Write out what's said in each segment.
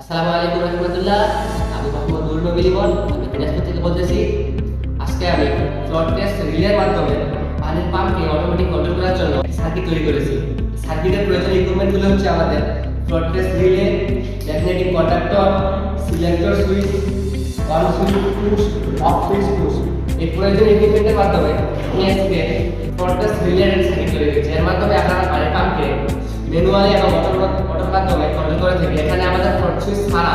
আসসালামু আলাইকুম রহমতুল্লাহ। আমি মোহাম্মদ নুর নবী লিমন, আমি দিনাজপুর থেকে বলতেছি। আজকে আমি ফ্লোর টেস্ট রিলের মাধ্যমে পানির পাম্পকে অটোমেটিক কন্ট্রোল করার জন্য সার্কিট তৈরি করেছি। সার্কিটের প্রয়োজনীয় ইকুইপমেন্টগুলো হচ্ছে আমাদের floor test relay, magnetic conductor, selector switch, on switch push, off switch push. এই প্রয়োজনীয় ইকুইপমেন্টের মাধ্যমে আমি আজকে ফ্লোর টেস্ট রিলের সার্কিট তৈরি করেছি। এর মাধ্যমে আপনারা পানির পাম্পকে ম্যানুয়ালি এবং অটোর মাধ্যমে কন্ট্রোল করে থাকি। এখানে আমাদের ফ্রন্ট সুইচ ছাড়া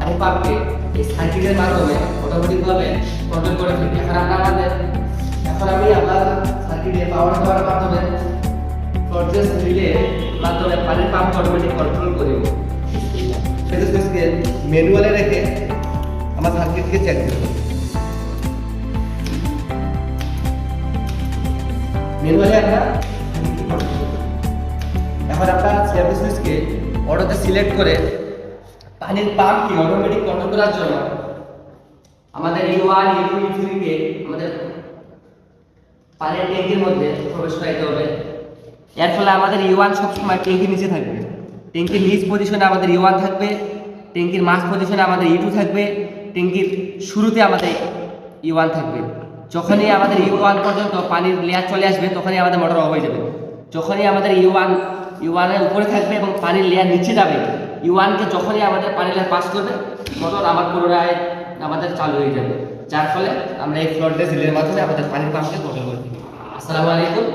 এই পাম্পকে এই সার্কিটের মাধ্যমে অটোমেটিকভাবে কন্ট্রোল করে থাকি। এখন আমি আমার সার্কিটে পাওয়ার দেওয়ার মাধ্যমে ফ্রন্ট সুইচ রিলে মাধ্যমে পানির পাম্প অটোমেটিক কন্ট্রোল করব। সেটা সুইচকে ম্যানুয়ালে রেখে আমার সার্কিটকে চেক করব। ম্যানুয়ালি এখন আপনার সেফটি সুইচকে অটোতে সিলেক্ট করে পানির পাম্পকে অটোমেটিক কন্ট্রোল করার জন্য আমাদের E1 E2 E3 কে আমাদের পানির ট্যাঙ্কির মধ্যে প্রবেশ করাতে হবে। এর ফলে আমাদের E1 সবসময় ট্যাঙ্কির নিচে থাকবে। ট্যাঙ্কির নিচ পজিশনে আমাদের E1 থাকবে, ট্যাঙ্কির মাঝ পজিশনে আমাদের E2 থাকবে, ট্যাঙ্কির শুরুতে আমাদের E1 থাকবে। যখনই আমাদের E1 পর্যন্ত পানির লেয়ার চলে আসবে তখনই আমাদের মোটর অফ হয়ে যাবে। যখনই আমাদের E1 এর উপরে থাকবে এবং পানির লেয়ার নিচে যাবে, E1 কে যখনই আমাদের পানির লেয়ার পাস করবে মোটর আবার পুনরায় আমাদের চালু হয়ে যাবে। যার ফলে আমরা এই ফ্লোর টেস্ট রিলের মাধ্যমে আমাদের পানির পাম্পকে কন্ট্রোল করতে পারি। আসসালামু আলাইকুম।